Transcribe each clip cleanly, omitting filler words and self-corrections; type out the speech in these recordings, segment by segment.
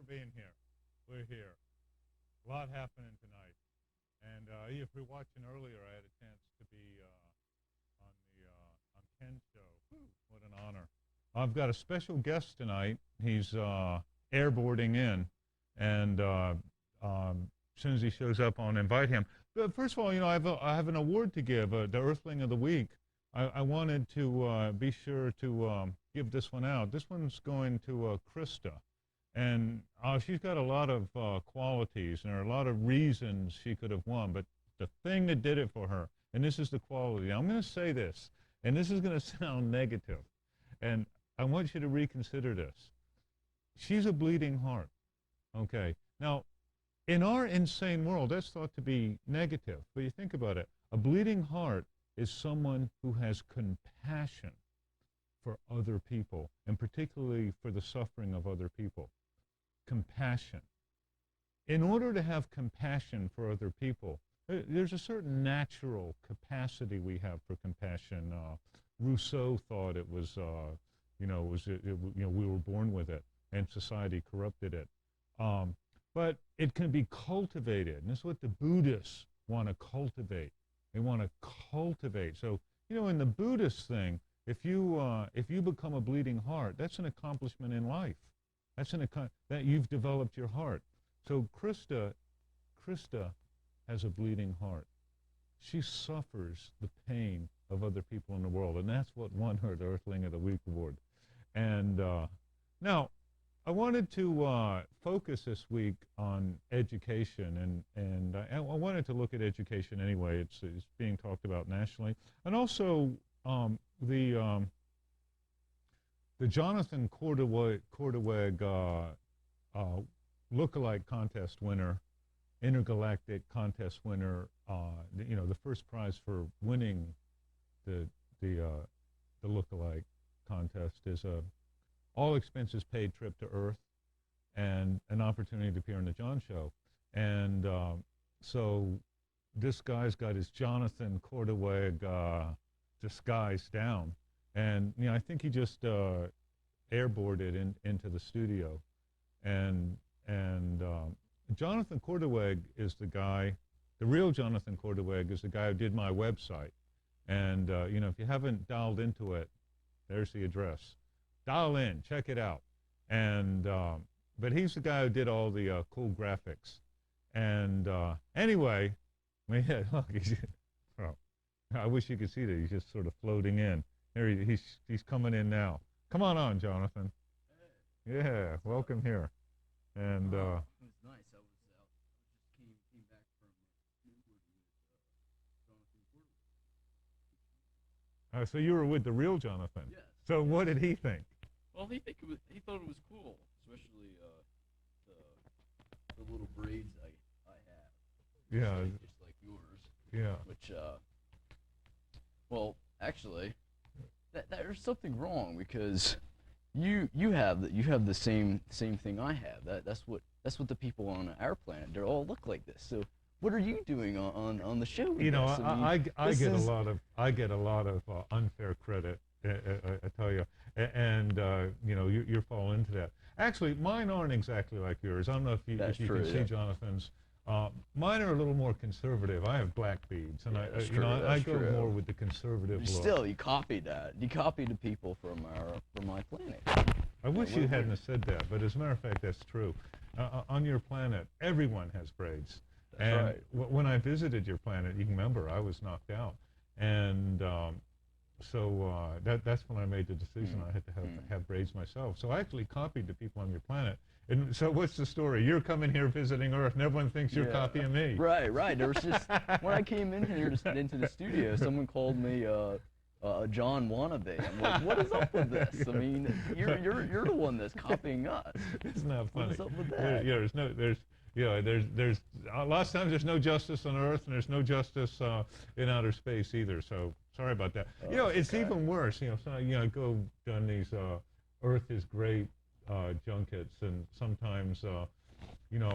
for being here. We're here. A lot happening tonight. And if you're watching earlier, I had a chance to be on Ken's show. Whew, what an honor. I've got a special guest tonight. He's airboarding in, and as soon as he shows up, I'll invite him. But first of all, I have an award to give, the Earthling of the Week. I wanted to be sure to give this one out. This one's going to Krista. And she's got a lot of qualities, and there are a lot of reasons she could have won, but the thing that did it for her, and this is the quality. I'm going to say this, and this is going to sound negative, and I want you to reconsider this. She's a bleeding heart, okay? Now, in our insane world, that's thought to be negative, but you think about it. A bleeding heart is someone who has compassion for other people, and particularly for the suffering of other people. Compassion. In order to have compassion for other people, there's a certain natural capacity we have for compassion. Rousseau thought it was, we were born with it, and society corrupted it. But it can be cultivated, and this is what the Buddhists want to cultivate. They want to cultivate. So, in the Buddhist thing, if you become a bleeding heart, that's an accomplishment in life. That's that you've developed your heart. So Krista has a bleeding heart. She suffers the pain of other people in the world, and that's what won her the Earthling of the Week award. And now, I wanted to focus this week on education, and I wanted to look at education anyway. It's being talked about nationally, and also the Jonathan Cordaweg lookalike contest winner, intergalactic contest winner. The first prize for winning the lookalike contest is a all expenses paid trip to Earth and an opportunity to appear on the John Show. And so this guy's got his Jonathan Cordaweg disguise down. And I think he just airboarded into the studio. And Jonathan Cordaweg is the guy, the real Jonathan Cordaweg is the guy who did my website. And if you haven't dialed into it, there's the address. Dial in, check it out. And but he's the guy who did all the cool graphics. And anyway, look, I wish you could see that. He's just sort of floating in. There he's coming in now. Come on, Jonathan. Hey. Yeah, welcome here. And it was nice. I was just came back from Newwood with Jonathan Porter. So you were with the real Jonathan. Yes. So what did he think? Well, he thought it was cool, especially the little braids I have. Yeah. Just like yours. Yeah. Which well, actually, there's something wrong because you have the same thing I have. That's what the people on our planet, they all look like this. So what are you doing on the show? I get a lot of unfair credit. I tell you, and you're falling into that. Actually, mine aren't exactly like yours. I don't know if you can see Jonathan's. Mine are a little more conservative. I have black beads, and I go more with the conservative look. Still, you copied that. You copied the people from my planet. I wish you hadn't have said that, but as a matter of fact, that's true. On your planet, everyone has braids. That's right. When I visited your planet, you can remember I was knocked out, and so that's when I made the decision I had to have braids myself. So I actually copied the people on your planet. And so what's the story? You're coming here visiting Earth, and everyone thinks you're copying me. Right. There was just, when I came in here into the studio, someone called me a John wannabe. I'm like, what is up with this? I mean, you're the one that's copying us. Isn't that funny? What's up with that? There's lots of times there's no justice on Earth, and there's no justice in outer space either. So sorry about that. It's even worse. So I go on these Earth is Great junkets, and sometimes I'll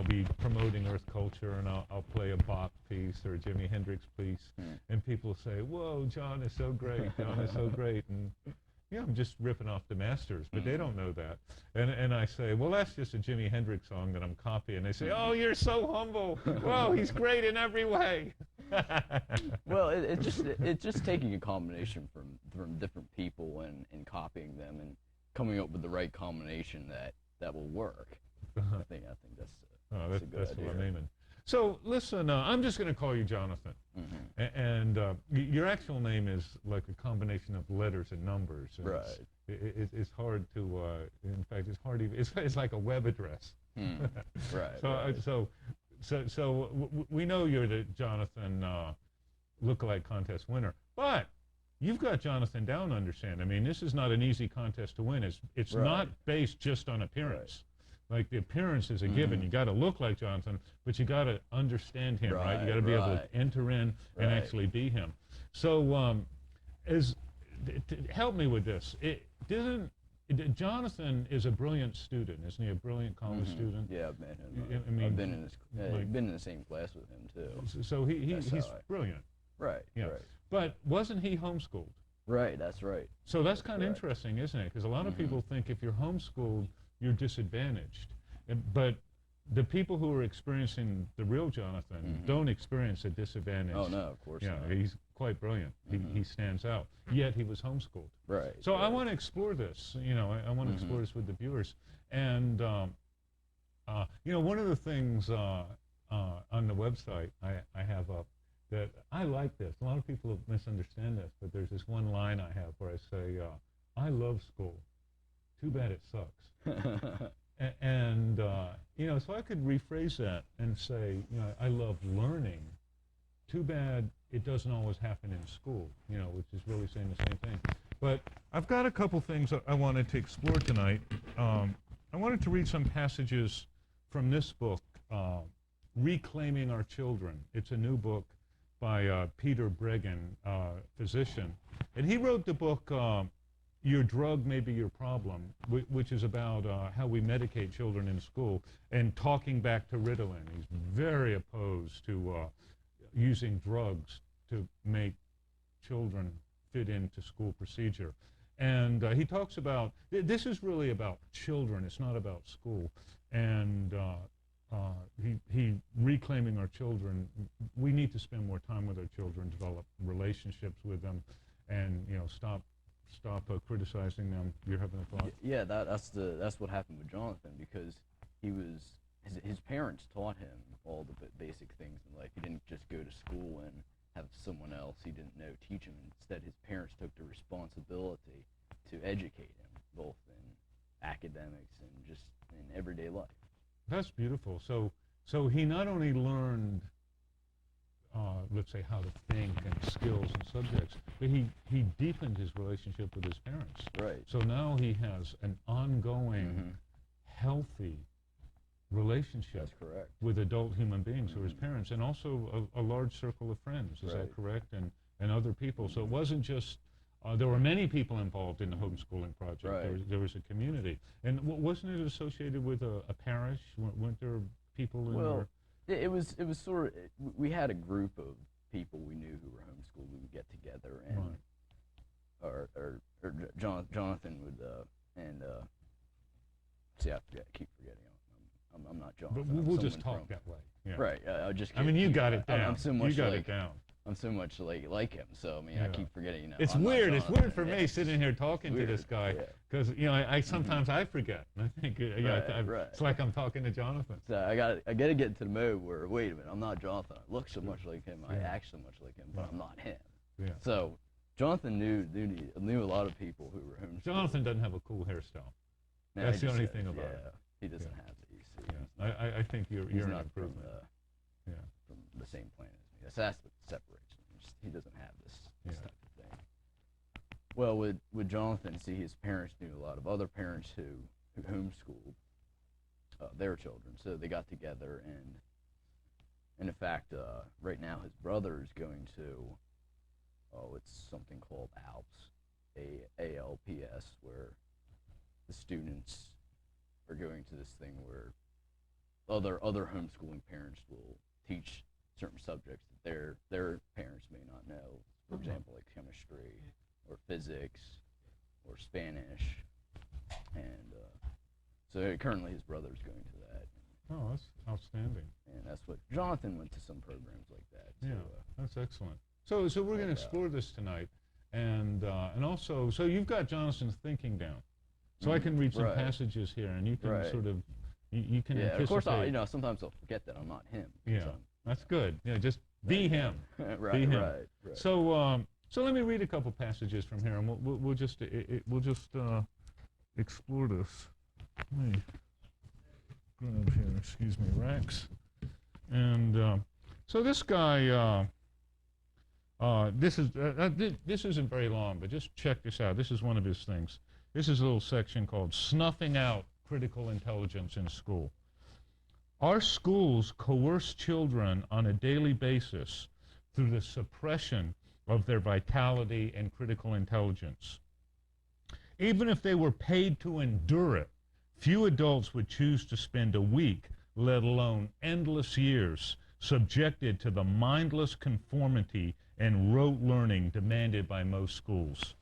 be promoting Earth culture, and I'll play a Bach piece or a Jimi Hendrix piece, and people say, "Whoa, John is so great! John is so great!" And yeah, I'm just ripping off the masters, but they don't know that. And I say, well, that's just a Jimi Hendrix song that I'm copying. They say, oh, you're so humble. Well, he's great in every way. Well, it's just taking a combination from different people and copying them and coming up with the right combination that will work. I think that's a good That's idea. what I'm aiming. So listen, I'm just going to call you Jonathan. And your actual name is like a combination of letters and numbers. And Right. It's hard to, in fact, it's hard even, it's like a web address. Right. So, right. we know you're the Jonathan lookalike contest winner, but you've got Jonathan down, understand. I mean, this is not an easy contest to win. It's Right. not based just on appearance. Like the appearance is a given. You got to look like Jonathan, but you got to understand him, right? You got to be able to Right. enter in and Right. actually be him. So, help me with this. Jonathan is a brilliant student, isn't he? A brilliant college student. Yeah, I've met him. I mean, I've been in his, like- been in the same class with him too. So he's That's how I- brilliant. Right. Yeah. Right. But wasn't he homeschooled? Right. That's right. So that's kind of correct. interesting, isn't it? Because a lot of people think if you're homeschooled, you're disadvantaged. But the people who are experiencing the real Jonathan don't experience a disadvantage. Oh no, of course Yeah, not. he's quite brilliant. He stands out. Yet he was homeschooled. Right. So I right. want to explore this. I want to explore this with the viewers. And one of the things on the website I have up that I like this. A lot of people misunderstand this, but there's this one line I have where I say, "I love school. Too bad it sucks." And so I could rephrase that and say, I love learning. Too bad it doesn't always happen in school, which is really saying the same thing. But I've got a couple things that I wanted to explore tonight. I wanted to read some passages from this book, Reclaiming Our Children. It's a new book by Peter Breggin, physician. And he wrote the book, Your Drug May Be Your Problem, which is about how we medicate children in school, and talking back to Ritalin. He's very opposed to using drugs to make children fit into school procedure. And he talks about, this is really about children, it's not about school. And he reclaiming our children, we need to spend more time with our children, develop relationships with them, and stop criticizing them. You're having a thought? Yeah, that's what happened with Jonathan, because his parents taught him all the basic things in life. He didn't just go to school and have someone else he didn't know teach him. Instead, his parents took the responsibility to educate him, both in academics and just in everyday life. That's beautiful. So he not only learned, let's say, how to think and skills and subjects, but he deepened his relationship with his parents. Right. So now he has an ongoing, healthy relationship That's correct. with adult human beings who are his parents, and also a large circle of friends. Is that Right. correct? And other people. So it wasn't just, there were many people involved in the homeschooling project. Right. There was a community. And wasn't it associated with a parish? Weren't there people in Well, it was sort of, we had a group of people we knew who were homeschooled. We would get together and, Right. or Jonathan would, see, I keep forgetting. I'm not Jonathan. But I'm we'll just someone talk from- that way. Yeah. Right. I just. I mean, you got it I'm down. so much You got like, it down. I'm so much like him. So I mean, I Yeah. keep forgetting. It's I'm not weird. It's Jonathan. weird for Yeah, me sitting here talking to weird, this guy yeah. because I sometimes I forget. And I think Right. it's like I'm talking to Jonathan. So I got to get to the mode where, wait a minute, I'm not Jonathan. I look so much like him. I Yeah. act so much like him, but Yeah. I'm not him. Yeah. So Jonathan knew a lot of people who were homeschooled. Jonathan doesn't have a cool hairstyle. No, That's he the only just- thing about yeah, it. He doesn't Yeah. have it. You see. Yeah. I think you're He's an not from improvement. Yeah. from the same planet as me. That's what separates him. He doesn't have this Yeah. type of thing. Well, with Jonathan, see, his parents knew a lot of other parents who homeschooled their children, so they got together and in fact, right now his brother is going to, it's something called ALPS, ALPS, where the students are going to this thing where other homeschooling parents will teach certain subjects that their parents may not know. For example, like chemistry or physics or Spanish, and so currently his brother's going to that. Oh, that's outstanding. And that's what Jonathan went to, some programs like that. Yeah, So, that's excellent. So we're going to explore this tonight, and also, so you've got Jonathan's thinking down, so I can read some Right. passages here, and you can Right. sort of, you can yeah, anticipate. of course, sometimes I'll forget that I'm not him. 'cause Yeah, that's good. Yeah, just be him. right, Be him. right. So let me read a couple passages from here, and we'll just explore this. Let me grab here. Excuse me, Rex. And so this guy. This isn't very long, but just check this out. This is one of his things. This is a little section called "Snuffing Out Critical Intelligence in School." Our schools coerce children on a daily basis through the suppression of their vitality and critical intelligence. Even if they were paid to endure it, few adults would choose to spend a week, let alone endless years, subjected to the mindless conformity and rote learning demanded by most schools.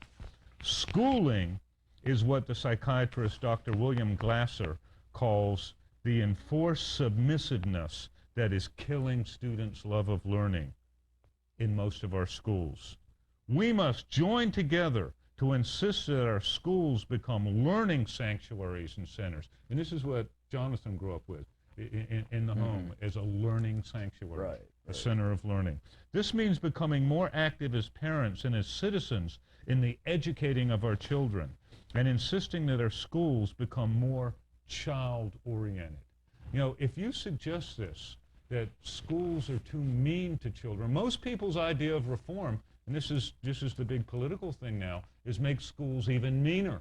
Schooling is what the psychiatrist Dr. William Glasser calls the enforced submissiveness that is killing students' love of learning in most of our schools. We must join together to insist that our schools become learning sanctuaries and centers. And this is what Jonathan grew up with in the home, as a learning sanctuary, Right, a center of learning. This means becoming more active as parents and as citizens in the educating of our children, and insisting that our schools become more child-oriented. You know, if you suggest this, that schools are too mean to children, most people's idea of reform, and this is the big political thing now, is make schools even meaner,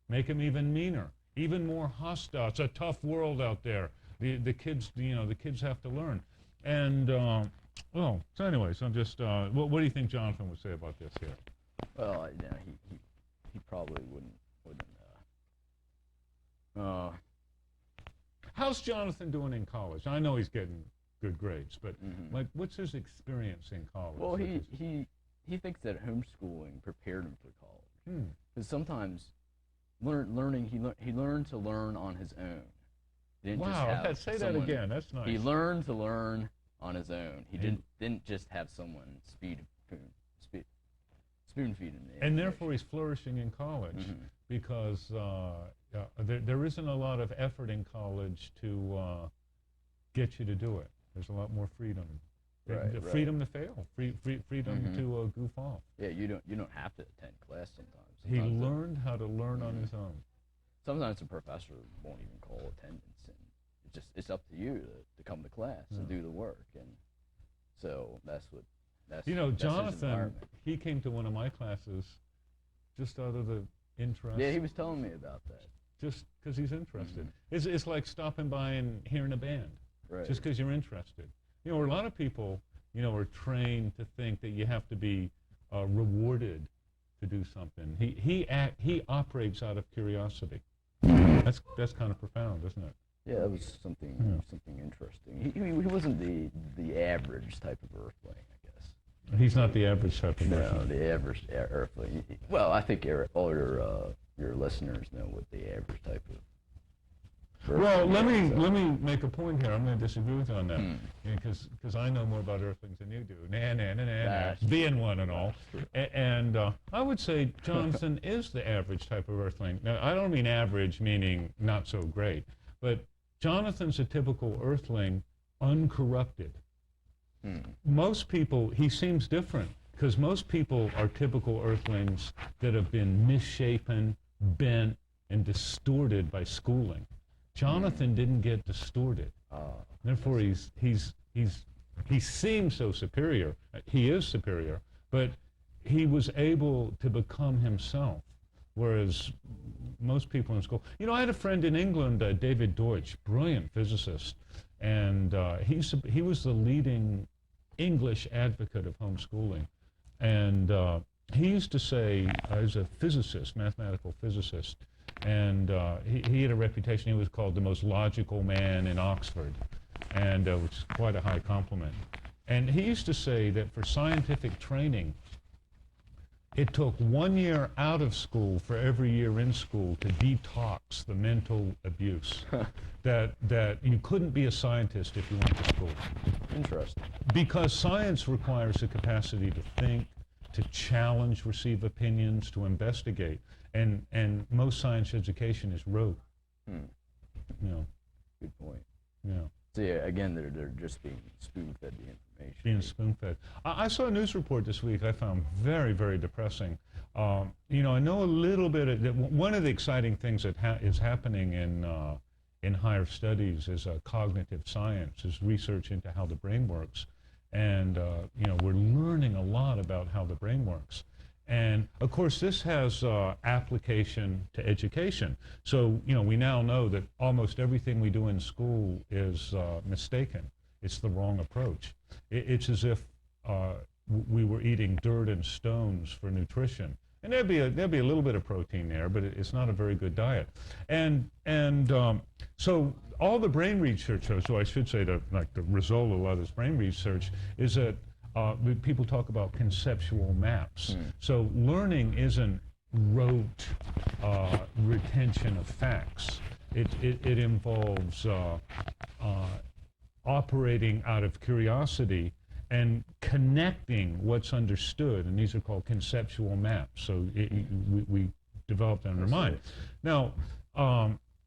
make them even meaner, even more hostile. It's a tough world out there. The kids, the kids have to learn. And so anyways, I'm just. What do you think Jonathan would say about this here? Well, he probably wouldn't. How's Jonathan doing in college? I know he's getting good grades, but like, what's his experience in college? Well, he thinks that homeschooling prepared him for college. Because sometimes he learned to learn on his own. He didn't just have say that someone- again. That's nice. He learned to learn on his own. He didn't just have someone spoon feed him. And therefore, he's flourishing in college because there isn't a lot of effort in college to get you to do it. There's a lot more freedom. Right, freedom to fail, freedom to goof off. Yeah, you don't have to attend class sometimes. He learned how to learn on his own. Sometimes the professor won't even call attendance, and it's up to you to come to class and do the work. And so that's his Jonathan, environment. he came to one of my classes just out of the interest. Yeah, he was telling me about that. Just because he's interested. It's like stopping by and hearing a band. Right. Just because you're interested. A lot of people, are trained to think that you have to be rewarded to do something. He operates out of curiosity. That's kind of profound, isn't it? Yeah, that was something interesting. He wasn't the average type of earthling, I guess. He's not the average type of No, person. the average earthling. Well, I think all your listeners know what the average type of. Well, let is. me make a point here. I'm going to disagree with you on that because I know more about earthlings than you do. That's Being one and all. And I would say Jonathan is the average type of earthling. Now, I don't mean average meaning not so great, but Jonathan's a typical earthling, uncorrupted. Most people, he seems different because most people are typical earthlings that have been misshapen, bent, and distorted by schooling. Jonathan didn't get distorted. Therefore, he seems so superior. He is superior, but he was able to become himself, whereas most people in school. I had a friend in England, David Deutsch, brilliant physicist, and he was the leading English advocate of homeschooling, and he used to say, as a physicist, mathematical physicist, and he had a reputation. He was called the most logical man in Oxford, and which is quite a high compliment. And he used to say that for scientific training, It took 1 year out of school for every year in school to detox the mental abuse. that you couldn't be a scientist if you went to school. Interesting. Because science requires the capacity to think, to challenge, receive opinions, to investigate. And most science education is rote. Hmm. You know, Good point. you know, So yeah, again, they're just being spoon-fed the information. being spoon-fed. I saw a news report this week I found very, very depressing. You know, I know a little bit one of the exciting things that is happening in higher studies is cognitive science, is research into how the brain works. And, you know, we're learning a lot about how the brain works. And, of course, this has application to education. So, you know, we now know that almost everything we do in school is mistaken. It's the wrong approach. It's as if we were eating dirt and stones for nutrition. And there'd be a little bit of protein there, but it's not a very good diet. And so all the brain research shows, so I should say that like the result of a lot of this brain research is that people talk about conceptual maps. So learning isn't rote retention of facts. It involves operating out of curiosity and connecting what's understood, and these are called conceptual maps. So we developed that in our mind. Now,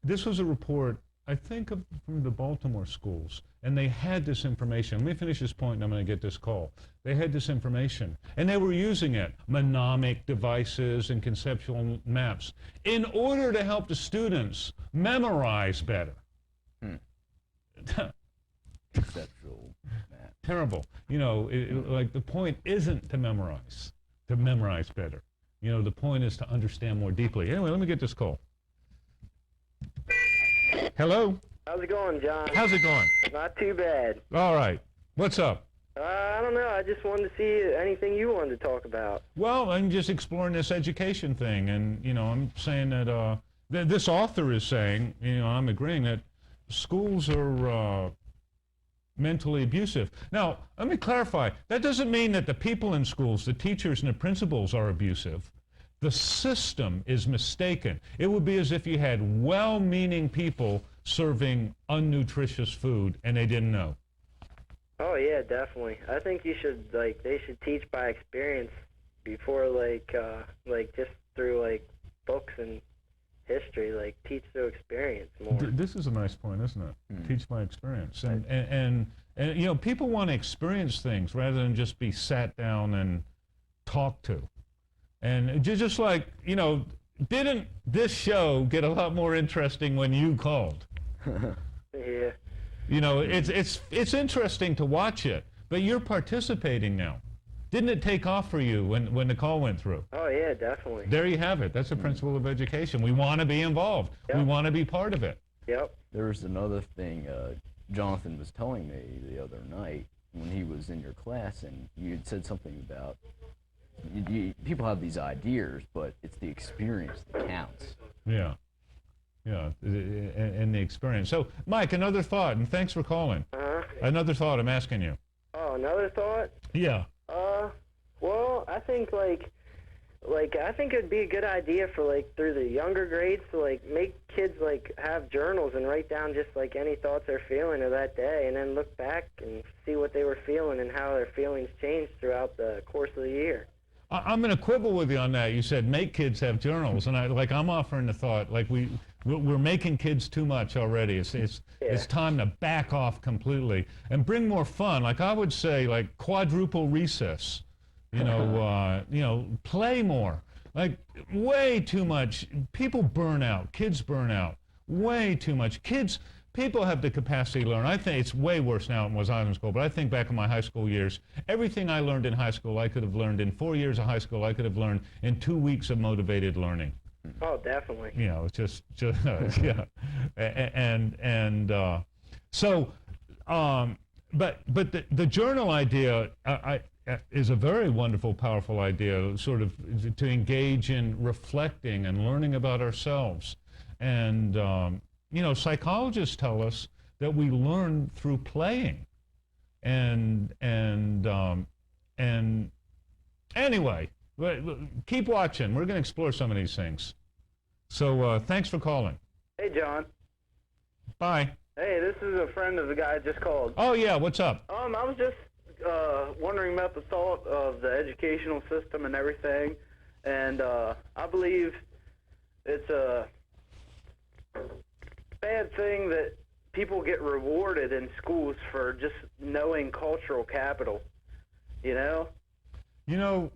this was a report, I think, from the Baltimore schools, and they had this information. Let me finish this point, and I'm going to get this call. They had this information, and they were using it, mnemonic devices and conceptual maps, in order to help the students memorize better. Conceptual map. Terrible. You know, like the point isn't to memorize better. You know, the point is to understand more deeply. Anyway, let me get this call. Hello? How's it going, John? How's it going? Not too bad. All right. What's up? I don't know. I just wanted to see anything you wanted to talk about. Well, I'm just exploring this education thing, and, you know, I'm saying that this author is saying, you know, I'm agreeing that schools are mentally abusive. Now, let me clarify. That doesn't mean that the people in schools, the teachers and the principals are abusive. The system is mistaken. It would be as if you had well-meaning people serving unnutritious food and they didn't know. Oh yeah, definitely. I think they should teach by experience before like just through books and history, teach through experience more. This is a nice point, isn't it? Teach by experience. And you know, people want to experience things rather than just be sat down and talked to. And just like, you know, didn't this show get a lot more interesting when you called? Yeah. You know, it's interesting to watch it, but you're participating now. Didn't it take off for you when the call went through? Oh yeah, definitely. There you have it. That's the principle of education. We want to be involved. Yep. We want to be part of it. Yep. There was another thing Jonathan was telling me the other night when he was in your class, and you had said something about people have these ideas, but it's the experience that counts. Yeah. Yeah, and the experience. So, Mike, another thought, and thanks for calling. Another thought I'm asking you. Oh, another thought? Yeah. Well, I think I think it'd be a good idea for through the younger grades to make kids have journals and write down just any thoughts they're feeling of that day, and then look back and see what they were feeling and how their feelings changed throughout the course of the year. I'm going to quibble with you on that. You said make kids have journals, and I'm offering the thought we're making kids too much already. It's time to back off completely and bring more fun. I would say quadruple recess. You know, play more. Way too much. People burn out. Kids burn out. Way too much. People have the capacity to learn. I think it's way worse now than it was I was in school, but I think back in my high school years, everything I learned in high school, I could have learned in 4 years of high school, I could have learned in 2 weeks of motivated learning. Oh, definitely. You know, it's just yeah. But the journal idea is a very wonderful, powerful idea, sort of to engage in reflecting and learning about ourselves. And, you know, psychologists tell us that we learn through playing. And anyway, Keep watching. We're going to explore some of these things. So thanks for calling. Hey, John. Bye. Hey, this is a friend of the guy I just called. Oh, yeah, what's up? I was just wondering about the thought of the educational system and everything, and I believe it's a bad thing that people get rewarded in schools for just knowing cultural capital, you know? You know,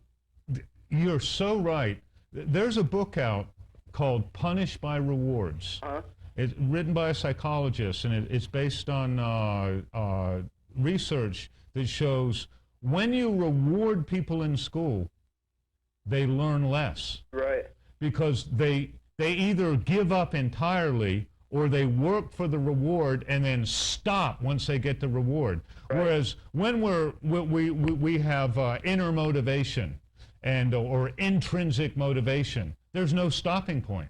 you're so right. There's a book out called Punished by Rewards. Huh? It's written by a psychologist, and it's based on research that shows when you reward people in school, they learn less Right. because they either give up entirely or they work for the reward and then stop once they get the reward. Right. Whereas when we have inner motivation and or intrinsic motivation, there's no stopping point.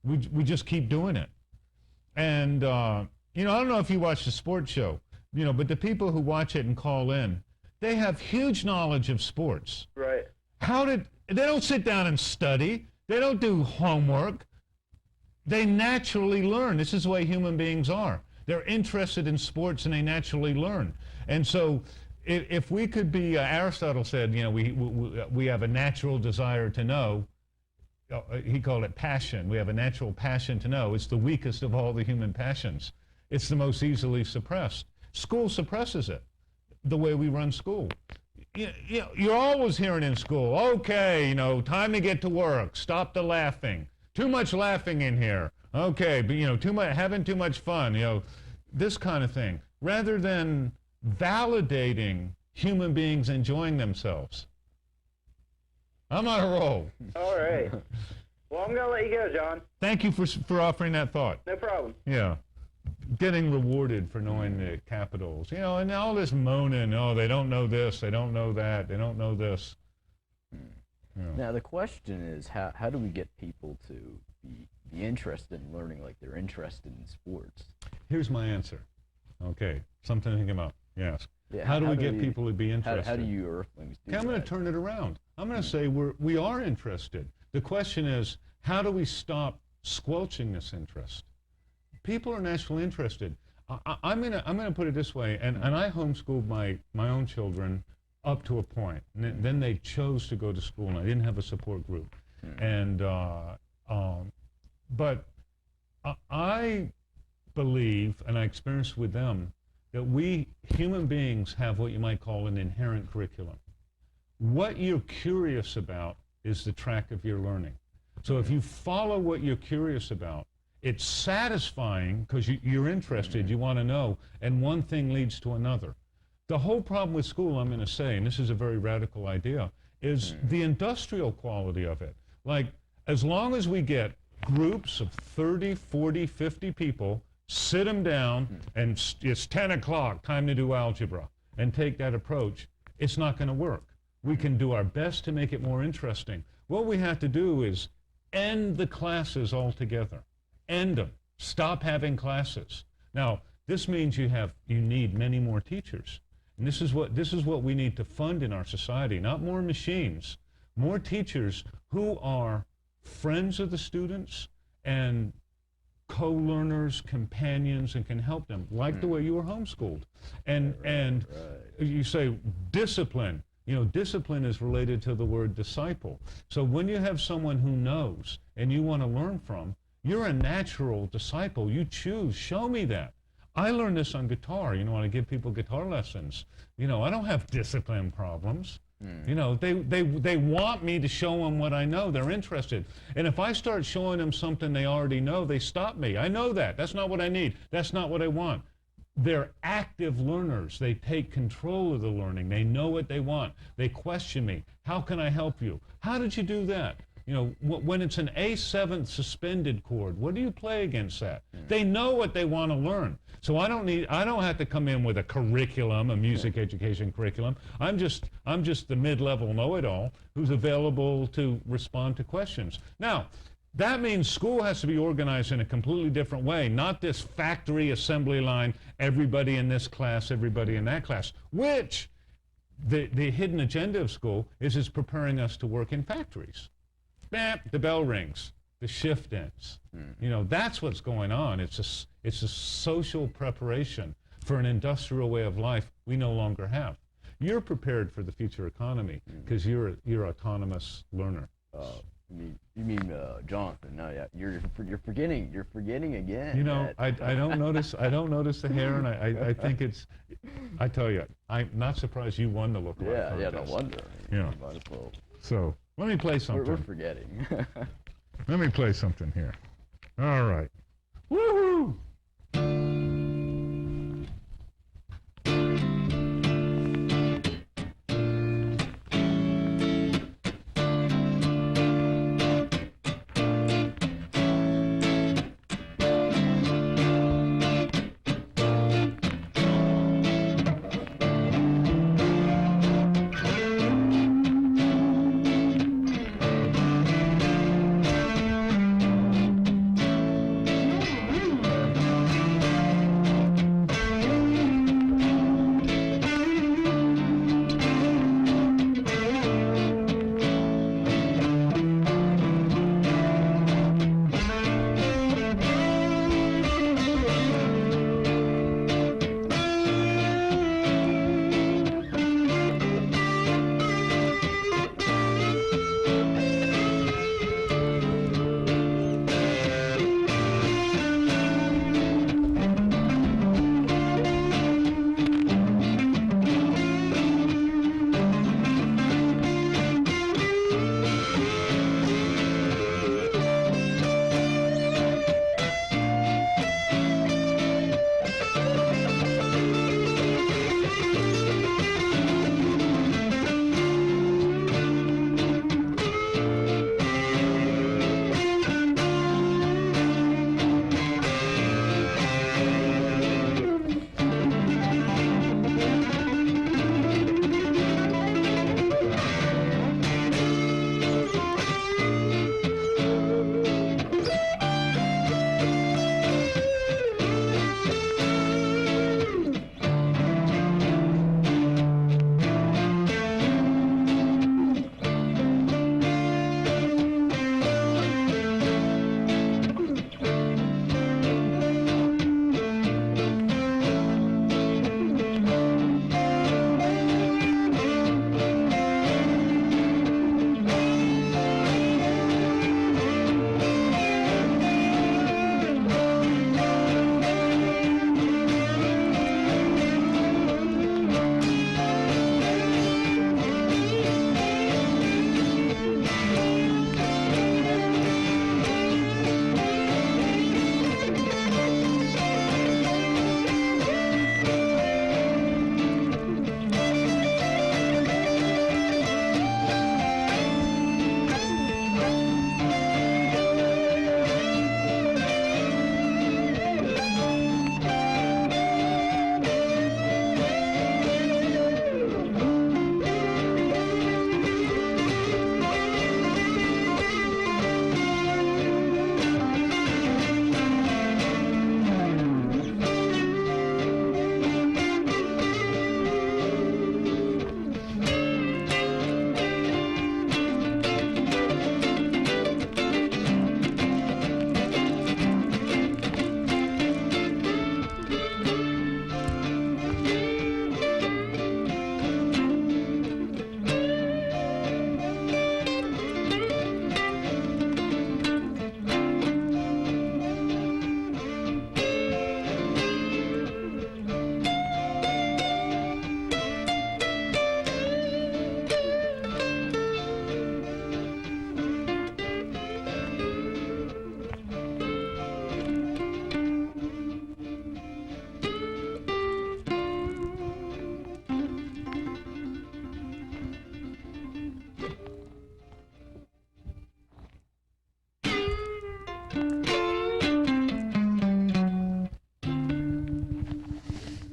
We just keep doing it. And you know, I don't know if you watch the sports show, you know, but the people who watch it and call in, they have huge knowledge of sports. Right. They don't sit down and study. They don't do homework. They naturally learn. This is the way human beings are. They're interested in sports and they naturally learn. And so if we could be, Aristotle said, you know, we have a natural desire to know. He called it passion. We have a natural passion to know. It's the weakest of all the human passions. It's the most easily suppressed. School suppresses it, the way we run school. You're always hearing in school, okay, you know, time to get to work. Stop the laughing. Too much laughing in here. Okay, but you know, having too much fun, you know, this kind of thing. Rather than validating human beings enjoying themselves. I'm on a roll. All right. Well, I'm going to let you go, John. Thank you for offering that thought. No problem. Yeah. Getting rewarded for knowing the capitals. You know, and all this moaning, oh, they don't know this, they don't know that, they don't know this. Yeah. Now the question is, how do we get people to be interested in learning like they're interested in sports? Here's my answer. Okay, something to think about. Yes. Yeah, how do we get people to be interested? How do you Earthlings do Okay, I'm going that? to turn it around. I'm going to say we are interested. The question is, how do we stop squelching this interest? People are naturally interested. I'm going to put it this way, and I homeschooled my own children up to a point. And then they chose to go to school, and I didn't have a support group. And but I believe, and I experienced with them, that we human beings have what you might call an inherent curriculum. What you're curious about is the track of your learning. So if you follow what you're curious about, it's satisfying because you're interested, you want to know, and one thing leads to another. The whole problem with school, I'm going to say, and this is a very radical idea, is the industrial quality of it. Like, as long as we get groups of 30, 40, 50 people, sit them down, and it's 10 o'clock, time to do algebra, and take that approach, it's not going to work. We can do our best to make it more interesting. What we have to do is end the classes altogether. End them. Stop having classes. Now, this means you need many more teachers. And this is what we need to fund in our society, not more machines, more teachers who are friends of the students and co-learners, companions, and can help them, like the way you were homeschooled. And you say discipline. You know, discipline is related to the word disciple. So when you have someone who knows and you want to learn from, you're a natural disciple. You choose, show me that. I learned this on guitar. You know, when I give people guitar lessons, you know, I don't have discipline problems. You know, they want me to show them what I know. They're interested. And if I start showing them something they already know, they stop me. I know that. That's not what I need. That's not what I want. They're active learners. They take control of the learning. They know what they want. They question me. How can I help you? How did you do that? You know, when it's an A7 suspended chord, what do you play against that? They know what they want to learn. So I don't have to come in with a curriculum, a music education curriculum. I'm just the mid-level know-it-all who's available to respond to questions. Now, that means school has to be organized in a completely different way, not this factory assembly line, everybody in this class, everybody in that class, which the hidden agenda of school is it's preparing us to work in factories. Bam, the bell rings, the shift ends. You know, that's what's going on. It's a social preparation for an industrial way of life we no longer have. You're prepared for the future economy because you're autonomous learner. You mean Jonathan? No, yeah, you're forgetting again. You know, that- I don't notice the hair, and I think it's. I tell you, I'm not surprised you won the lookalike yeah, contest. no wonder. Yeah. Might as well. So let me play something. We're forgetting. Let me play something here. All right. Woohoo!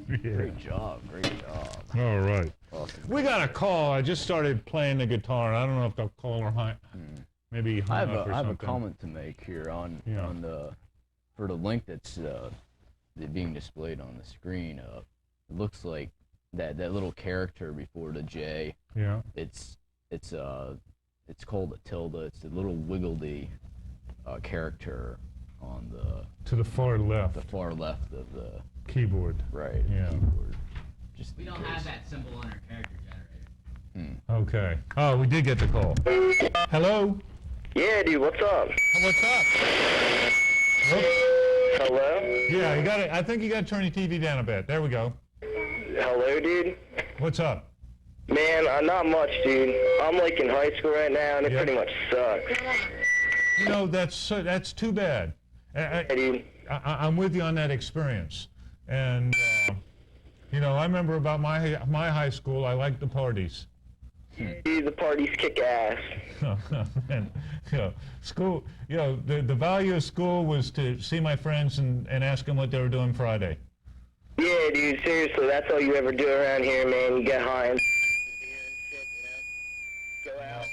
Great job. All right. Awesome. We got a call. I just started playing the guitar. I don't know if the caller maybe hung I have up or a something. comment to make here on Yeah. the for the link that's being displayed on the screen. It looks like that little character before the J. Yeah. It's called a tilde. It's a little wiggledy character on To the far left. the far left of the Keyboard. right Yeah. keyboard. Just We don't because. have that symbol on our character generator. Okay. Oh, we did get the call. Hello? Yeah, dude, what's up? What's up? Whoop. Hello? Yeah, you got it. I think you got to turn your TV down a bit. There we go. Hello, dude? What's up? Man, not much, dude. I'm like in high school right now, and it Yeah. pretty much sucks. You know, that's too bad. Hey, dude. I'm with you on that experience. And, you know, I remember about my high school, I liked the parties. Dude, the parties kick ass. And, you know, school, you know, the value of school was to see my friends and ask them what they were doing Friday. Yeah, dude, seriously, that's all you ever do around here, man. You get high and go out.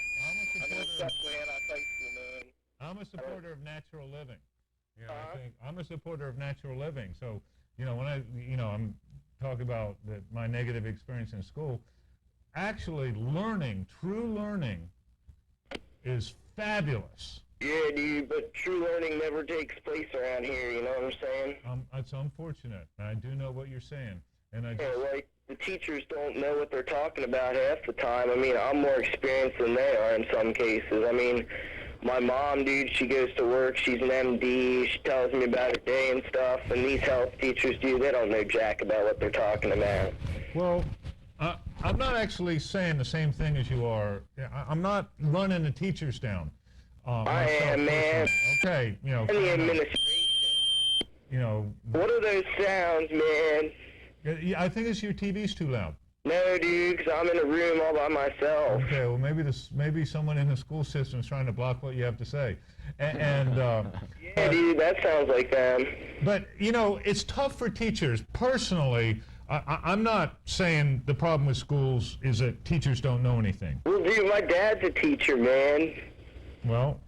I'm a supporter of natural living. You know, I think I'm a supporter of natural living. So, you know, when I'm talking about my negative experience in school, actually true learning is fabulous. Yeah, dude, but true learning never takes place around here, you know what I'm saying? It's unfortunate. I do know what you're saying. And I Yeah, just, like, the teachers don't know what they're talking about half the time. I mean, I'm more experienced than they are in some cases. I mean, my mom, dude, she goes to work, she's an MD, she tells me about her day and stuff, and these health teachers, dude, they don't know jack about what they're talking about. well, I'm not actually saying the same thing as you are. I'm not running the teachers down. I myself am, man. personally. Okay, you know, And the fair enough. administration. You know, What are those sounds, man? I think it's your TV's too loud. No, dude, 'cause I'm in a room all by myself. Okay, well maybe someone in the school system is trying to block what you have to say, and Yeah, dude, that sounds like them. but you know it's tough for teachers. Personally, I'm not saying the problem with schools is that teachers don't know anything. Well, dude, my dad's a teacher, man. Well,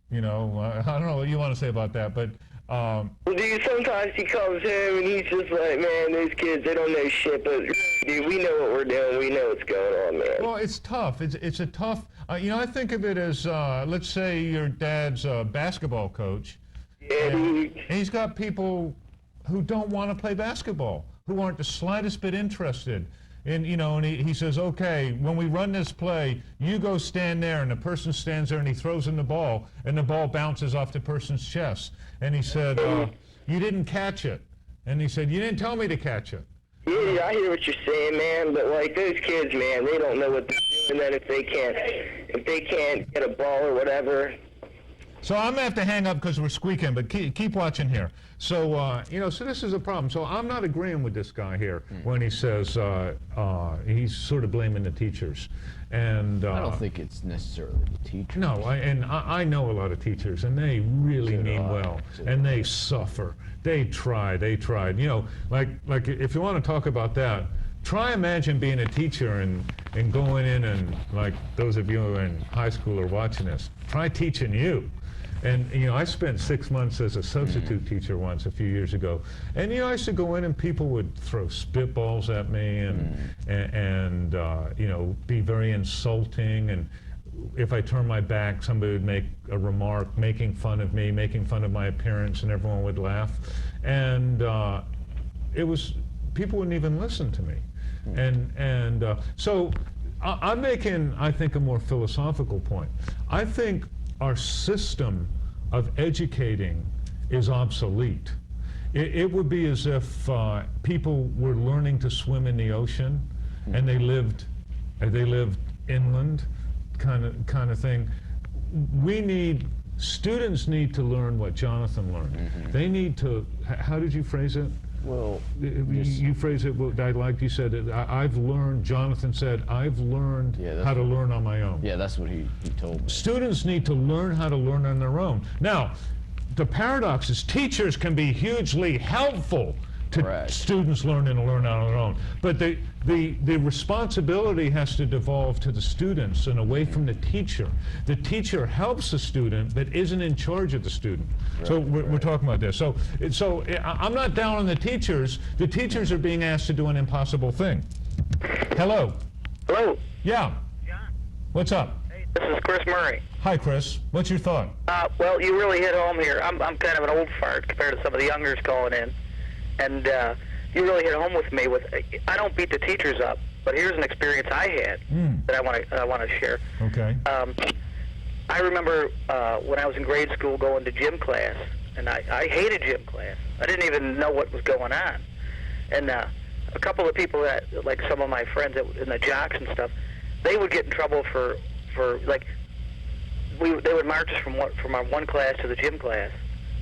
you know, I don't know what you want to say about that, but Well, dude, sometimes he comes home and he's just like, man, those kids, they don't know shit, but, dude, we know what we're doing. We know what's going on, man. well, it's tough. It's a tough. You know, I think of it as let's say your dad's a basketball coach. Yeah, dude. And he's got people who don't want to play basketball, who aren't the slightest bit interested. And, you know, and he says, okay, when we run this play, you go stand there, and the person stands there, and he throws in the ball, and the ball bounces off the person's chest. And he said, you didn't catch it. And he said, you didn't tell me to catch it. Yeah, I hear what you're saying, man, but, like, those kids, man, they don't know what they're doing. And then if they can't get a ball or whatever. So I'm gonna have to hang up because we're squeaking, but keep watching here. So you know, so this is a problem. So I'm not agreeing with this guy here when he says he's sort of blaming the teachers, and I don't think it's necessarily the teacher. no, I know a lot of teachers, and they really So do mean I. well, So do and they suffer. They tried. You know, like if you want to talk about that. Try imagine being a teacher and going in and, like those of you who are in high school are watching this, try teaching you. And, you know, I spent 6 months as a substitute teacher once a few years ago. And, you know, I used to go in and people would throw spitballs at me and you know, be very insulting. And if I turned my back, somebody would make a remark making fun of me, making fun of my appearance, and everyone would laugh. And people wouldn't even listen to me. So I'm making, I think, a more philosophical point. I think our system of educating is obsolete. It would be as if people were learning to swim in the ocean, and they lived inland, kind of thing. Students need to learn what Jonathan learned. They need to. How did you phrase it? Well, You phrased it what I liked. You said, I've learned, Jonathan said, I've learned Yeah, that's how to learn on my own. yeah, that's what he told me. Students need to learn how to learn on their own. Now, the paradox is teachers can be hugely helpful to Correct. students learning to learn on their own. But the responsibility has to devolve to the students and away from the teacher. The teacher helps the student but isn't in charge of the student. So we're talking about this. So I'm not down on the teachers. The teachers are being asked to do an impossible thing. Hello. Hello. Yeah. What's up? This is Chris Murray. Hi, Chris. What's your thought? Well, you really hit home here. I'm kind of an old fart compared to some of the youngers calling in, and you really hit home with me. I don't beat the teachers up, but here's an experience I had that I want to share. Okay. I remember when I was in grade school going to gym class, and I hated gym class. I didn't even know what was going on, and a couple of people that, like some of my friends in the jocks and stuff, they would get in trouble for like they would march us from our one class to the gym class,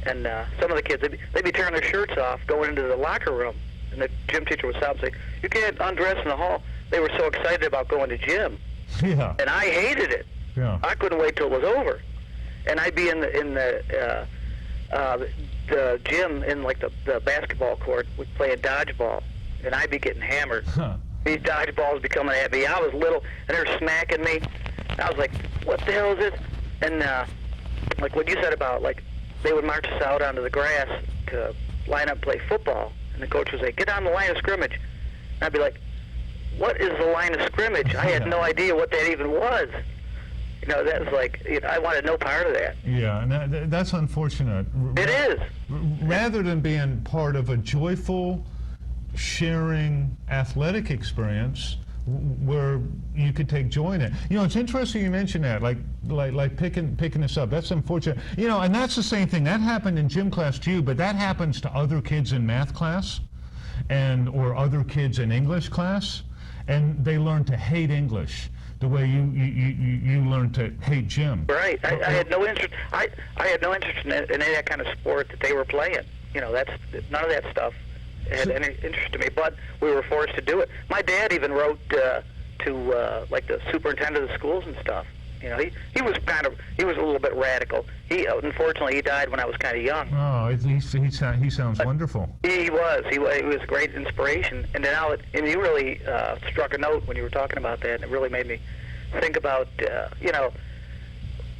and some of the kids they'd be tearing their shirts off going into the locker room, and the gym teacher would stop and say, "You can't undress in the hall." They were so excited about going to gym, Yeah. and I hated it. Yeah. I couldn't wait till it was over, and I'd be in the gym in like the basketball court, playing dodgeball, and I'd be getting hammered. Huh. These dodgeballs be coming at me. I was little, and they were smacking me. I was like, "What the hell is this?" And like what you said about like they would march us out onto the grass to line up and play football, and the coach would say, "Get on the line of scrimmage." And I'd be like, "What is the line of scrimmage?" I had no idea what that even was. You know, that was like, I wanted no part of that. Yeah, and that's unfortunate. It is. Rather than being part of a joyful, sharing athletic experience where you could take joy in it. You know, it's interesting you mentioned that, like picking this up. That's unfortunate. You know, and that's the same thing. That happened in gym class too, but that happens to other kids in math class or other kids in English class, and they learn to hate English the way you learn to hate gym. Right. I had no interest. I had no interest in any of that kind of sport that they were playing. You know, none of that stuff had any interest to me, but we were forced to do it. My dad even wrote to like the superintendent of the schools and stuff. You know, he was a little bit radical. Unfortunately he died when I was kind of young. Oh, he sounds wonderful. He was a great inspiration. And now and you really struck a note when you were talking about that, and it really made me think about you know,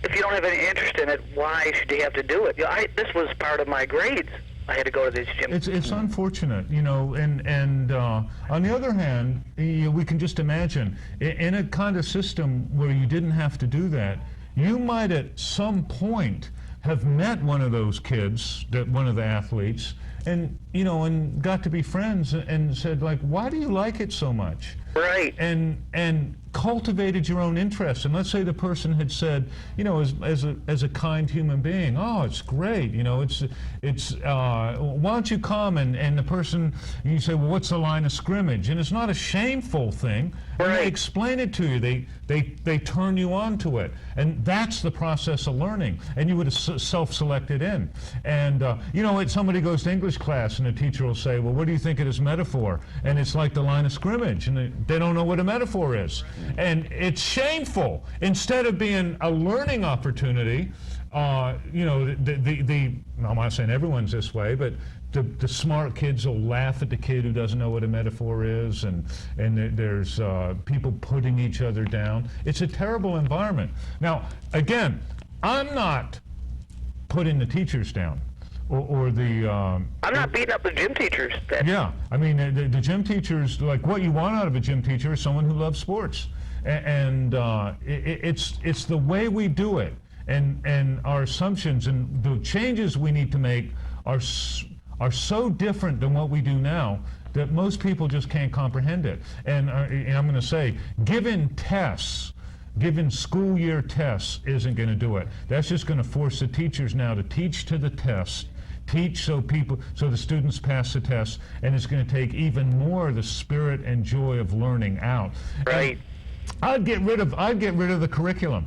if you don't have any interest in it, why should you have to do it? You know, this was part of my grades. I had to go to this gym. It's unfortunate, you know, and on the other hand, we can just imagine in a kind of system where you didn't have to do that, you might at some point have met one of those kids, one of the athletes, and you know, and got to be friends and said like, why do you like it so much? Right. And cultivated your own interests. And let's say the person had said, you know, as a kind human being, oh, it's great, you know, it's why don't you come? And the person, you say, well, what's the line of scrimmage? And it's not a shameful thing. When they explain it to you, they turn you on to it. And that's the process of learning. And you would have self-selected in. And, you know, somebody goes to English class and the teacher will say, well, what do you think of this metaphor? And it's like the line of scrimmage. And they don't know what a metaphor is. And it's shameful. Instead of being a learning opportunity, you know, I'm not saying everyone's this way, but the smart kids will laugh at the kid who doesn't know what a metaphor is, and there's people putting each other down. It's a terrible environment. Now, again, I'm not putting the teachers down. Or the... I'm not beating up the gym teachers. Yeah, I mean, the gym teachers, like what you want out of a gym teacher is someone who loves sports. And it's the way we do it. And our assumptions and the changes we need to make are so different than what we do now that most people just can't comprehend it. And I'm going to say, given school year tests isn't going to do it. That's just going to force the teachers now to teach to the test, teach so the students pass the test, and it's going to take even more of the spirit and joy of learning out. Right. And I'd get rid of the curriculum.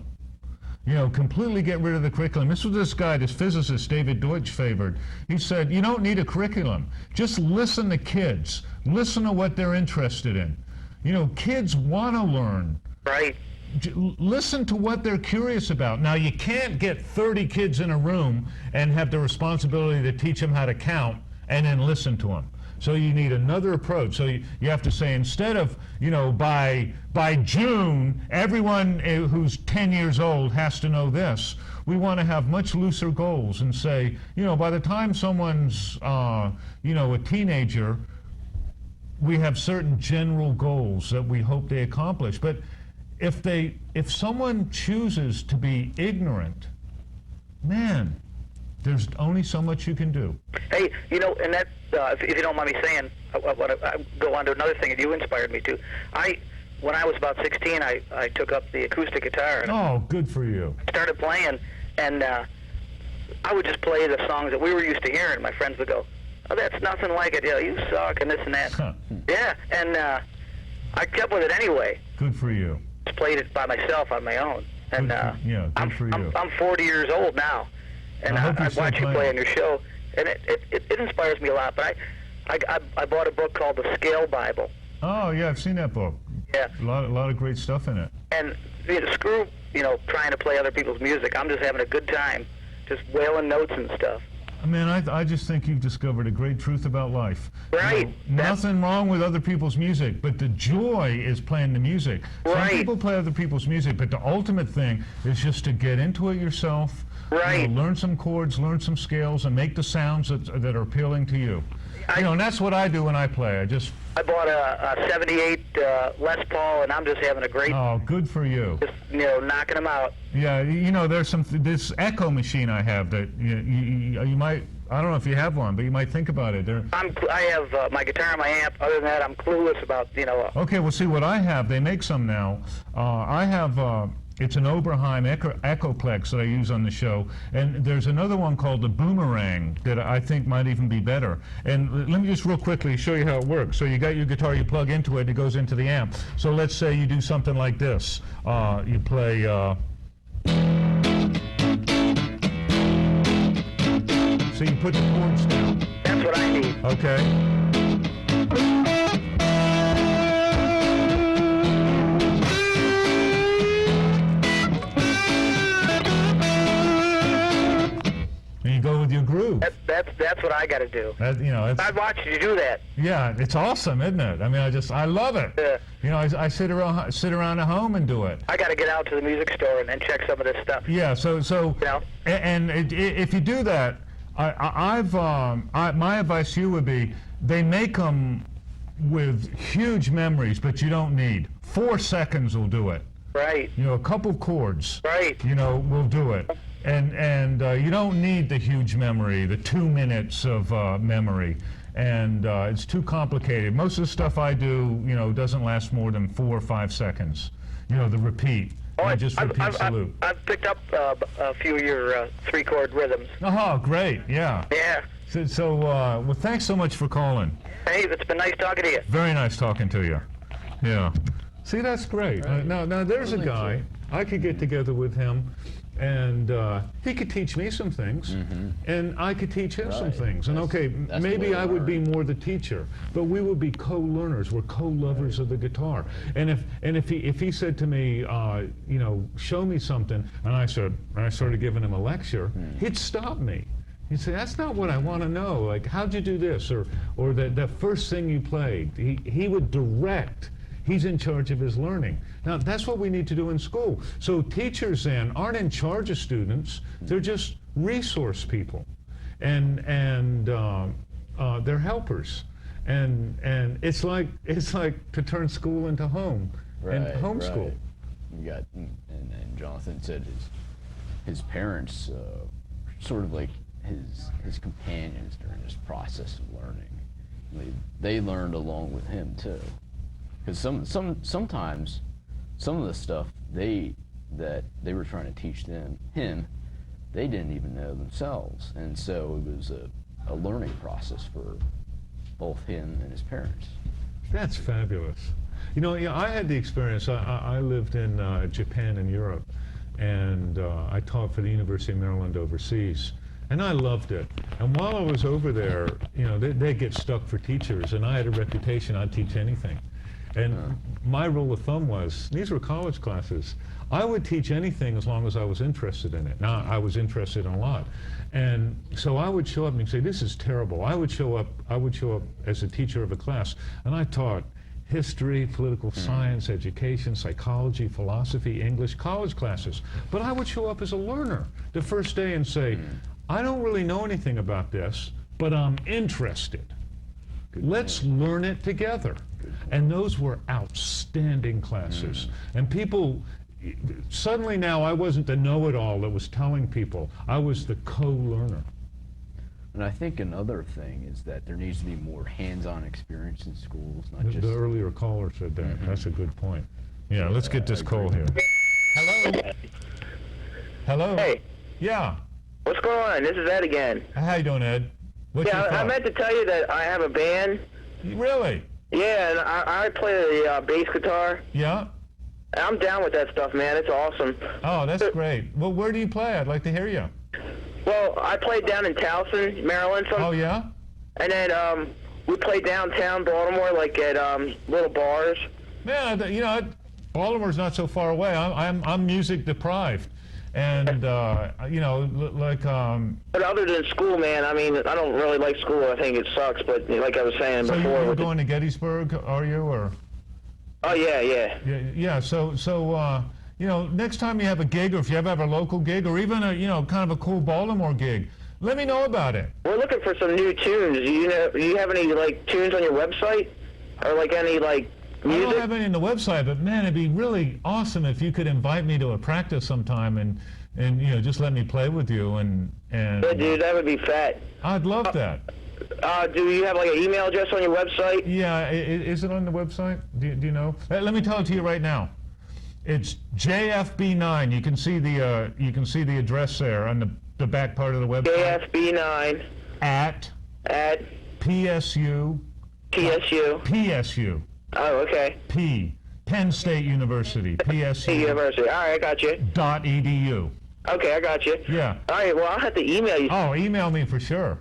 You know, completely get rid of the curriculum. This was this guy, this physicist, David Deutsch, favored. He said, you don't need a curriculum. Just listen to kids. Listen to what they're interested in. You know, kids want to learn. Right. Listen to what they're curious about. Now, you can't get 30 kids in a room and have the responsibility to teach them how to count and then listen to them. So you need another approach. So you have to say, instead of, you know, by June, everyone who's 10 years old has to know this, we want to have much looser goals and say, you know, by the time someone's, you know, a teenager, we have certain general goals that we hope they accomplish. But if someone chooses to be ignorant, man, there's only so much you can do. Hey, you know, and that, if you don't mind me saying, I want to go on to another thing that you inspired me to. When I was about 16, I took up the acoustic guitar and Oh, good for you. started playing, and I would just play the songs that we were used to hearing. My friends would go, "Oh, that's nothing like it. You suck," and this and that. Huh. Yeah, and I kept with it anyway. Good for you. Just played it by myself on my own. And Good for you. I'm 40 years old now, and I hope you I still watch you play play it. on your show, and it inspires me a lot. But I bought a book called The Scale Bible. Oh, yeah, I've seen that book. Yeah. A lot of great stuff in it. And screw, trying to play other people's music. I'm just having a good time, just wailing notes and stuff. Man, I just think you've discovered a great truth about life. Right. Nothing wrong with other people's music, but the joy is playing the music. Some Right. people play other people's music, but the ultimate thing is just to get into it yourself. Right. Learn some chords, learn some scales, and make the sounds that are appealing to you. And that's what I do when I play. I bought a 78 Les Paul, and I'm just having a great, Oh, good for you. just knocking them out. Yeah, there's this echo machine I have that you might, I don't know if you have one, but you might think about it. I have my guitar and my amp. Other than that, I'm clueless about Okay, well, see what I have. They make some now. I have. It's an Oberheim Echoplex that I use on the show, and there's another one called the Boomerang that I think might even be better. And let me just real quickly show you how it works. So you got your guitar, you plug into it, it goes into the amp. So let's say you do something like this. You play. So you put the chords down. That's what I need. Okay. And you go with your groove. That's what I got to do. I've watched you do that. Yeah, it's awesome, isn't it? I mean, I love it. Yeah. I sit around at home and do it. I got to get out to the music store and check some of this stuff. Yeah. So. Yeah. And if you do that, my advice to you would be, they make them with huge memories, but you don't need 4 seconds will do it. Right. A couple chords. Right. Will do it. And you don't need the huge memory, the 2 minutes of memory. And it's too complicated. Most of the stuff I do, doesn't last more than 4 or 5 seconds. The repeat. Just repeat salute. I've picked up a few of your 3-chord rhythms. Oh, great. Yeah. Yeah. So well, thanks so much for calling. Hey, it's been nice talking to you. Very nice talking to you. Yeah. See, that's great. Now there's a guy. I could get together with him, and he could teach me some things, and I could teach him some things. And That's maybe the way I to would be learn. more the teacher, but we would be co-learners. We're co-lovers of the guitar. And if he said to me, show me something, and I started giving him a lecture, he'd stop me. He'd say, that's not what I want to know. Like, how'd you do this? Or that first thing you played. He would direct. He's in charge of his learning. Now, that's what we need to do in school. So teachers then aren't in charge of students. They're just resource people. And they're helpers. And it's like to turn school into home and homeschool. Right. You got, and Jonathan said his parents sort of like his companions during this process of learning. They learned along with him too, because sometimes some of the stuff that they were trying to teach him, they didn't even know themselves, and so it was a learning process for both him and his parents. That's fabulous. I had the experience. I lived in Japan and Europe, and I taught for the University of Maryland overseas, and I loved it. And while I was over there, they get stuck for teachers, and I had a reputation. I'd teach anything. And my rule of thumb was, these were college classes, I would teach anything as long as I was interested in it. Now, I was interested in a lot. And so I would show up and say, this is terrible. I would show up as a teacher of a class, and I taught history, political science, education, psychology, philosophy, English, college classes. But I would show up as a learner the first day and say, I don't really know anything about this, but I'm interested. Let's learn it together. And those were outstanding classes. And people, suddenly now I wasn't the know-it-all that was telling people. I was the co-learner. And I think another thing is that there needs to be more hands-on experience in schools, not just. The earlier caller said that. That's a good point. Yeah, let's get this call here. Hello? Hello? Hey, Yeah. what's going on? This is Ed again. How you doing, Ed? What's Yeah, your I thought? meant to tell you that I have a band. Really? Yeah, and I play the bass guitar. Yeah? I'm down with that stuff, man. It's awesome. Oh, that's great. Well, where do you play? I'd like to hear you. Well, I played down in Towson, Maryland, Oh, yeah? and then we played downtown Baltimore, like at little bars. Man, Baltimore's not so far away. I'm music deprived. And, But other than school, man, I mean, I don't really like school. I think it sucks. But like I was saying so before, you're with going to Gettysburg, are you, or? oh yeah. Yeah, so next time you have a gig, or if you ever have a local gig, or even a, kind of a cool Baltimore gig, let me know about it. We're looking for some new tunes. Do you have any like tunes on your website, or like any like I music? don't have any on the website, but man, it'd be really awesome if you could invite me to a practice sometime and just let me play with you and Yeah, dude, that would be fat. I'd love that. Do you have like an email address on your website? Yeah, is it on the website? Do you know? Let me tell it to you right now. It's JFB9. You can see the address there on the back part of the website. JFB9 At at PSU. PSU. Oh, okay. Penn State University. PSU. University. All right, I got you. .edu. Okay, I got you. Yeah. All right, well, I'll have to email you. Oh, email me for sure.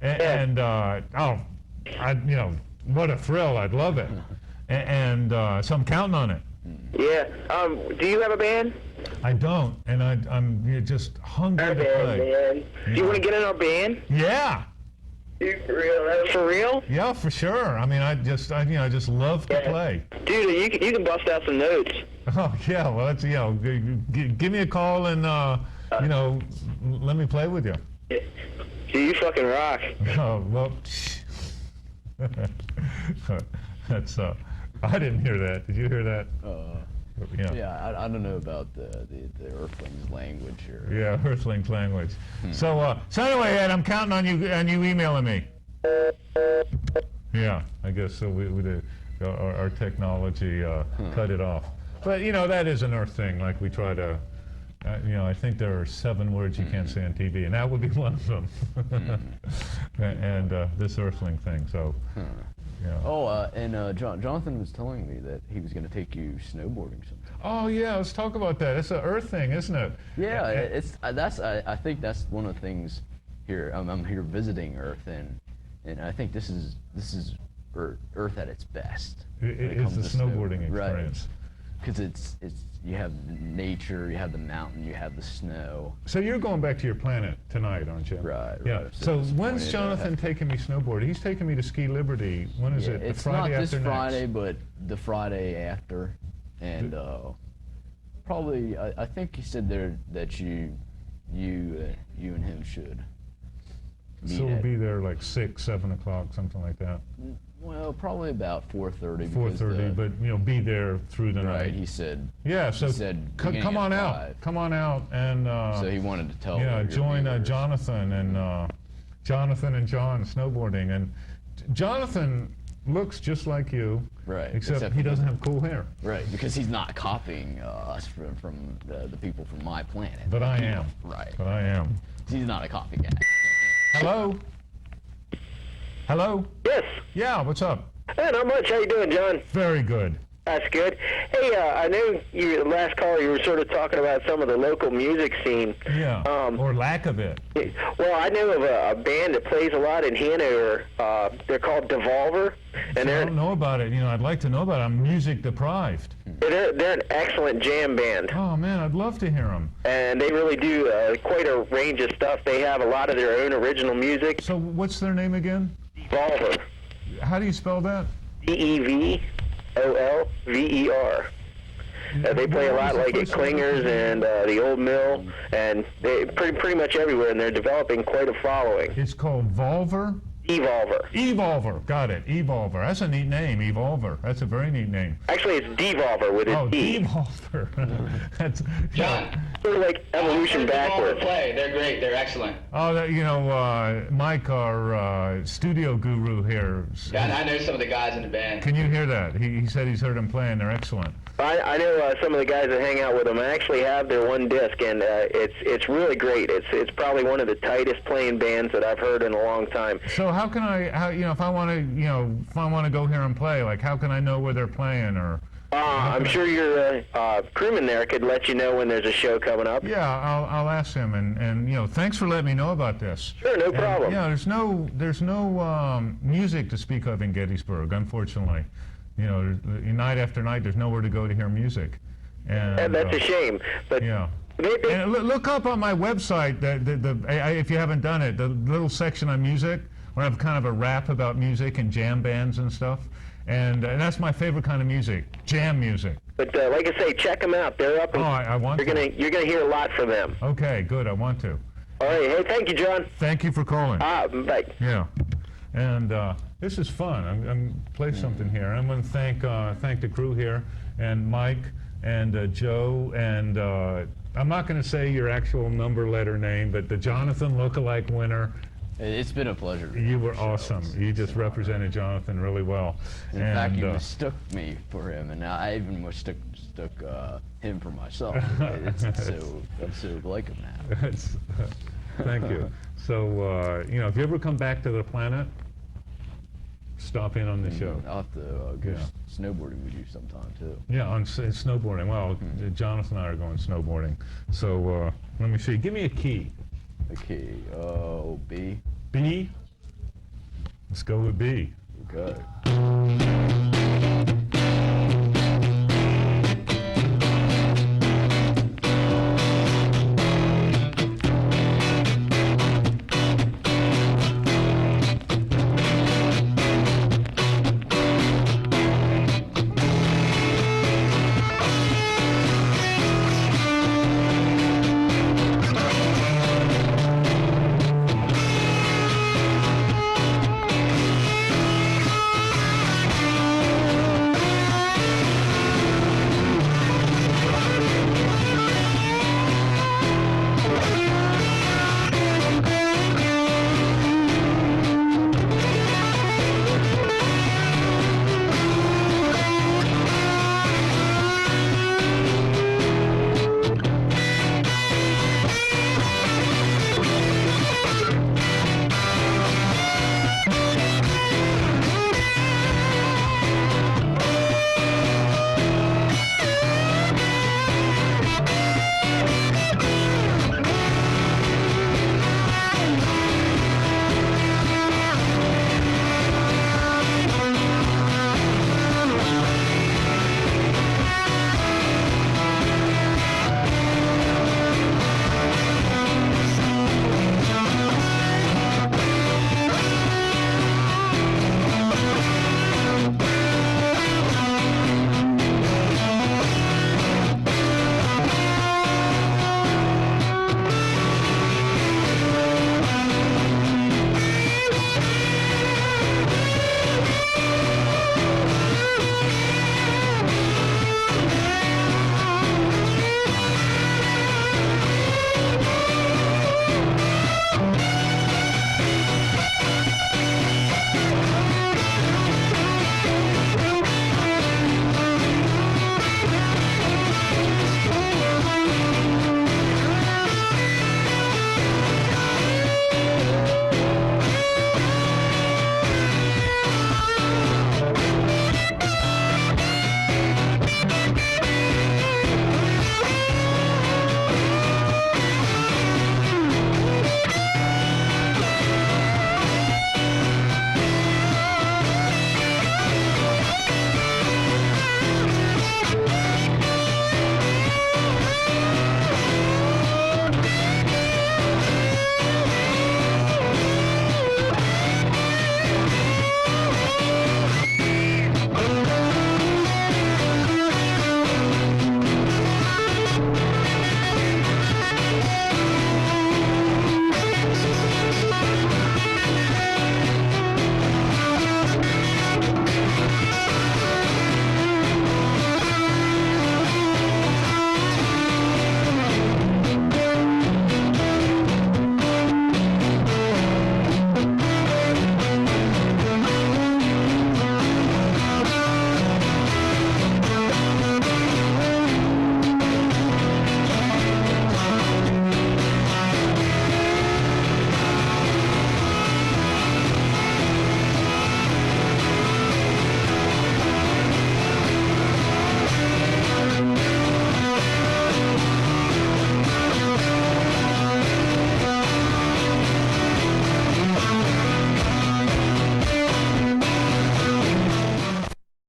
And what a thrill! I'd love it. And so I'm counting on it. Yeah. Do you have a band? I don't, and I'm just hungry to play. Man. Do you want to get in our band? Yeah, For real? yeah, for sure. I mean, I just love to play. Dude, you can bust out some notes. Oh yeah, well, that's give me a call and let me play with you. Dude, you fucking rock. Oh well, that's I didn't hear that. Did you hear that? Yeah, I don't know about the Earthlings language or. Yeah, Earthlings language. So anyway, Ed, I'm counting on you emailing me. Yeah, I guess so. Our technology cut it off. But that is an Earth thing. Like we try to, I think there are 7 words you can't say on TV, and that would be one of them. And this Earthling thing. So. Yeah. Oh, and Jonathan was telling me that he was going to take you snowboarding sometime. Oh yeah, let's talk about that. It's an Earth thing, isn't it? Yeah, I think that's one of the things here. I'm here visiting Earth, and I think this is Earth at its best. It is the snowboarding experience. Because it's you have nature, you have the mountain, you have the snow. So you're going back to your planet tonight, aren't you? Right. Yeah. Right. So this when's morning, Jonathan taking me snowboarding? He's taking me to Ski Liberty. When is it? The It's Friday not this after Friday, next? but the Friday after, and probably I think he said there that you and him should. So we'll be there like 6, 7 o'clock, something like that. Well, probably about 4:30. 4:30, but be there through the Right, night. he said. Yeah. So said come beginning on at out. 5. Come on out and. So he wanted to tell. Yeah, your join viewers. Jonathan and John snowboarding. And Jonathan looks just like you, Right. except he doesn't have cool hair. Right, because he's not copying us from the people from my planet. But I am. Right. But I am. He's not a copycat. Hello? Hello? Yes. Yeah, what's up? Hey, not much. How you doing, John? Very good. That's good. Hey, I know last call you were sort of talking about some of the local music scene. Yeah, or lack of it. Well, I know of a band that plays a lot in Hanover. They're called Devolver, and I don't know about it. I'd like to know about it. I'm music deprived. they're an excellent jam band, Oh, man, I'd love to hear them. and they really do quite a range of stuff. They have a lot of their own original music. So what's their name again? Devolver, How do you spell that? DEVOLVER. They play a lot like at Klingers and the Old Mill, and they pretty much everywhere, and they're developing quite a following. It's called Volver? Evolver. Evolver, got it. Evolver. That's a neat name, Evolver. That's a very neat name. Actually, it's Devolver with a Oh, D. Devolver. That's John, Sort of like evolution backwards. play. They're great. They're excellent. Oh, Mike, our studio guru here. Yeah, I know some of the guys in the band. Can you hear that? He said he's heard them play, and they're excellent. I know some of the guys that hang out with them. I actually have their one disc, and it's really great. It's probably one of the tightest playing bands that I've heard in a long time. So how can if I want to go here and play, like how can I know where they're playing or? I'm sure your crewman there could let you know when there's a show coming up. Yeah, I'll ask him, and thanks for letting me know about this. Sure, no problem. Yeah, there's no music to speak of in Gettysburg, unfortunately. Night after night, there's nowhere to go to hear music. And That's a shame. But yeah. maybe, And look up on my website, if you haven't done it, the little section on music, where I have kind of a rap about music and jam bands and stuff. And that's my favorite kind of music, jam music. But like I say, check them out. They're up. And I want you're to. you're gonna hear a lot from them. Okay, good. I want to. All right. Hey, thank you, John. Thank you for calling. Bye. Yeah, and this is fun. I'm play something here. I'm going to thank the crew here and Mike and Joe and I'm not going to say your actual number letter name, but the Jonathan lookalike winner. It's been a pleasure. You were awesome. You just represented Jonathan really well. In fact, you mistook me for him, and I even mistook him for myself. I'm so like him now. Thank you. So, if you ever come back to the planet, stop in on the show. I'll have to go snowboarding with you sometime too. Yeah, on snowboarding. Well, Jonathan and I are going snowboarding. So, let me see. Give me a key. Okay, B. B? Let's go with B. Okay.